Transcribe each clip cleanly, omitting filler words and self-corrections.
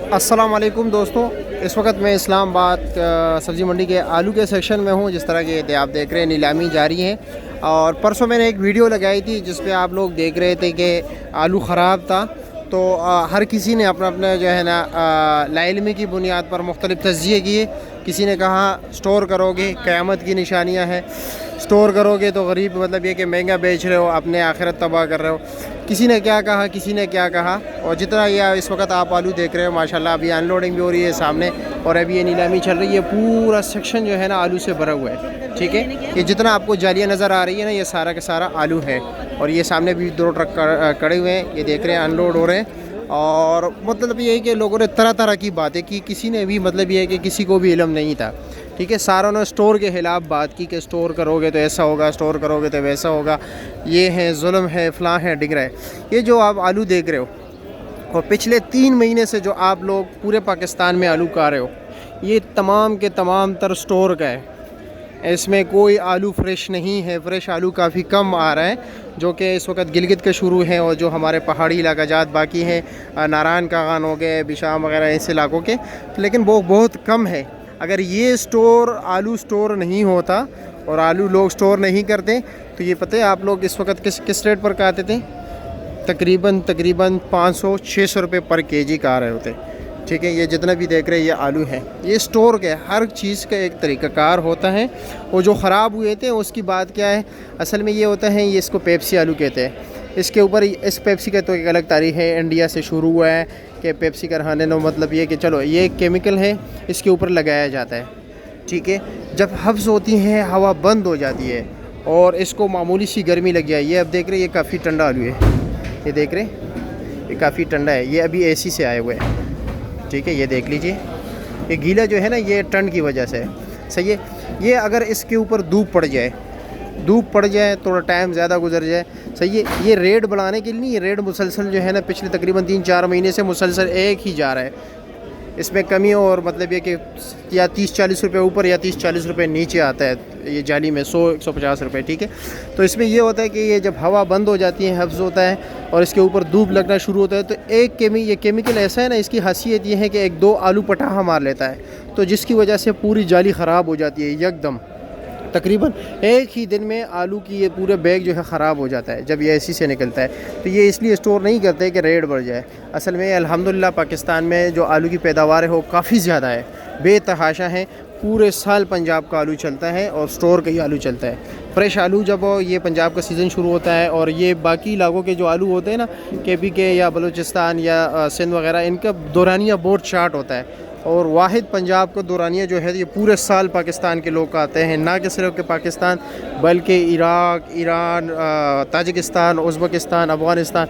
अस्सलाम वालेकुम दोस्तों, इस वक्त मैं इस्लामाबाद सब्ज़ी मंडी के आलू के सेक्शन में हूँ। जिस तरह के आप देख रहे हैं नीलामी जारी है। और परसों मैंने एक वीडियो लगाई थी जिस पे आप लोग देख रहे थे कि आलू ख़राब था, तो हर किसी ने अपना अपना जो है ना लाइल्मी की बुनियाद पर मुख्तलिफ तज्ज़िये किए। किसी ने कहा स्टोर करोगे क़यामत की निशानियाँ हैं, स्टोर करोगे तो गरीब मतलब ये कि महंगा बेच रहे हो, अपने आखिरत तबाह कर रहे हो। किसी ने क्या कहा, किसी ने क्या कहा। और जितना ये इस वक्त आप आलू देख रहे हो माशाल्लाह, अभी अनलोडिंग भी हो रही है सामने और अभी ये नीलामी चल रही है। पूरा सेक्शन जो है ना आलू से भरा हुआ है, ठीक है। ये जितना आपको जालियाँ नज़र आ रही है ना, ये सारा का सारा आलू है। और ये सामने भी 2 ट्रक खड़े हुए हैं, ये देख रहे हैं अनलोड हो रहे हैं। और मतलब ये है कि लोगों ने तरह तरह की बातें की, किसी ने भी मतलब ये है कि किसी को भी इल्म नहीं था, ठीक है। सारों ने स्टोर के ख़िलाफ़ बात की कि स्टोर करोगे तो ऐसा होगा, स्टोर करोगे तो वैसा होगा, ये है जुल्म है, फ़लाँ है, डिगरा है। ये जो आप आलू देख रहे हो और पिछले 3 महीने से जो आप लोग पूरे पाकिस्तान में आलू खा रहे हो, ये तमाम के तमाम तर स्टोर का है। इसमें कोई आलू फ्रेश नहीं है। फ्रेश आलू काफ़ी कम आ रहा है, जो कि इस वक्त गिलगित के शुरू हैं और जो हमारे पहाड़ी इलाका जात बाकी हैं, नारायण कागान हो गए, बिशाम वगैरह ऐसे इलाकों के, लेकिन वो बहुत कम है। अगर ये स्टोर आलू स्टोर नहीं होता और आलू लोग स्टोर नहीं करते तो ये पता है आप लोग इस वक्त किस रेट पर खाते थे? तकरीबन 500-600 रुपये पर केजी का आ रहे होते, ठीक है। ये जितना भी देख रहे हैं ये आलू है, ये स्टोर के हर चीज़ का एक तरीक़ाकार होता है। वो जो ख़राब हुए थे उसकी बात क्या है, असल में ये होता है, ये इसको पेप्सी आलू कहते हैं। इसके ऊपर इस पेप्सी का तो एक अलग तारीख़ है, इंडिया से शुरू हुआ है कि पेप्सी करहाने नो मतलब ये कि चलो ये एक केमिकल है, इसके ऊपर लगाया जाता है, ठीक है। जब हफ्ज़ होती है, हवा बंद हो जाती है और इसको मामूली सी गर्मी लग जाए। ये अब देख रहे हैं ये काफ़ी ठंडा आलू है, ये देख रहे हैं ये काफ़ी ठंडा है, ये अभी एसी से आए हुए हैं, ठीक है। ये देख लीजिए, ये गीला जो है ना ये ठंड की वजह से है, सही है। ये अगर इसके ऊपर धूप पड़ जाए थोड़ा टाइम ज़्यादा गुजर जाए, सही है। ये रेट बढ़ाने के लिए नहीं, ये रेट मुसलसल जो है ना पिछले तकरीबन 3-4 महीने से मुसलसल एक ही जा रहा है। इसमें कमी और मतलब ये कि या 30-40 रुपये ऊपर या 30-40 रुपये नीचे आता है ये जाली में, 100-150 रुपये, ठीक है। तो इसमें ये होता है कि ये जब हवा बंद हो जाती है, हफ्ज़ होता है और इसके ऊपर धूप लगना शुरू होता है, तो ये केमिकल ऐसा है ना, इसकी खासियत ये है कि 1-2 आलू पटाखा मार लेता है, तो जिसकी वजह से पूरी जाली ख़राब हो जाती है यकदम। तकरीबन एक ही दिन में आलू की ये पूरे बैग जो है ख़राब हो जाता है जब ये एसी से निकलता है। तो ये इसलिए स्टोर नहीं करते कि रेट बढ़ जाए। असल में अल्हम्दुलिल्लाह पाकिस्तान में जो आलू की पैदावार है वो काफ़ी ज़्यादा है, बेतहाशा है। पूरे साल पंजाब का आलू चलता है और स्टोर का ही आलू चलता है। फ्रेश आलू जब ये पंजाब का सीज़न शुरू होता है और ये बाकी इलाकों के जो आलू होते हैं ना, KP के या बलूचिस्तान या सिंध वगैरह, इनका दौरानिया बहुत शार्ट होता है। और वाहिद पंजाब का दौरानिया जो है ये पूरे साल पाकिस्तान के लोग आते हैं, ना कि सिर्फ के पाकिस्तान बल्कि Iraq, Iran, Tajikistan, Uzbekistan, Afghanistan,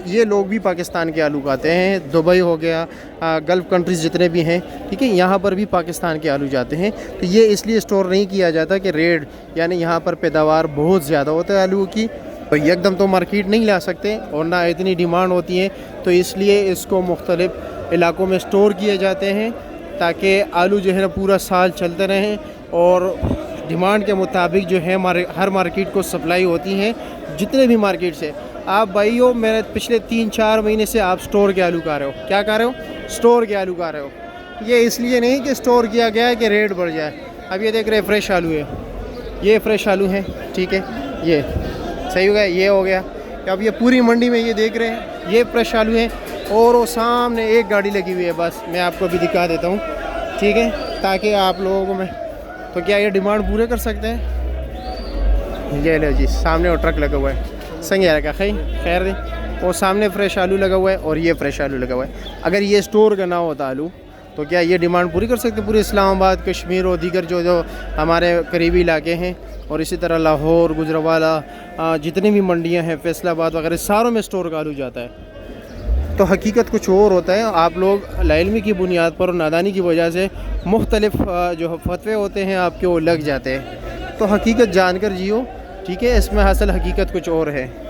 ये लोग भी पाकिस्तान के आलू खाते हैं। दुबई हो गया, गल्फ़ कंट्रीज़ जितने भी हैं, ठीक है, यहाँ पर भी पाकिस्तान के आलू जाते हैं। तो ये इसलिए स्टोर नहीं किया जाता कि रेट यानी यहाँ पर पैदावार बहुत ज़्यादा होता है आलू की, तो एकदम तो मार्केट नहीं ला सकते और ना इतनी डिमांड होती है, तो इसलिए इसको मुख्तलिफ़ इलाकों में स्टोर किए जाते हैं ताकि आलू जो है ना पूरा साल चलते रहें और डिमांड के मुताबिक जो है हर मार्केट को सप्लाई होती है। जितने भी मार्केट से आप भाइयों, मेरे पिछले 3-4 महीने से आप स्टोर के आलू खा रहे हो। क्या खा रहे हो? स्टोर के आलू खा रहे हो। ये इसलिए नहीं कि स्टोर किया गया है कि रेट बढ़ जाए। अब ये देख रहे हैं फ्रेश आलू है, ये फ्रेश आलू है, ठीक है, ये सही हो गया, ये हो गया। अब ये पूरी मंडी में ये देख रहे हैं ये फ्रेश आलू है और वो सामने एक गाड़ी लगी हुई है, बस मैं आपको अभी दिखा देता हूँ, ठीक है, ताकि आप लोगों में तो क्या ये डिमांड पूरे कर सकते हैं। ये लो जी, सामने वो ट्रक लगा हुआ है, संग रखा खैर दे, वो सामने फ्रेश आलू लगा हुआ है और ये फ्रेश आलू लगा हुआ है। अगर ये स्टोर का ना होता आलू तो क्या ये डिमांड पूरी कर सकते? पूरे इस्लामाबाद, कश्मीर और दीगर जो हमारे करीबी इलाके हैं और इसी तरह लाहौर, गुजरावाला, जितनी भी मंडियां हैं, फैसलाबाद वगैरह, सारों में स्टोर का आलू जाता है। तो हकीकत कुछ और होता है। आप लोग लाइल्मी की बुनियाद पर और नादानी की वजह से मुख्तलिफ जो फतवे होते हैं आपके वो लग जाते हैं। तो हकीकत जानकर जियो, ठीक है, इसमें असल हकीकत कुछ और है।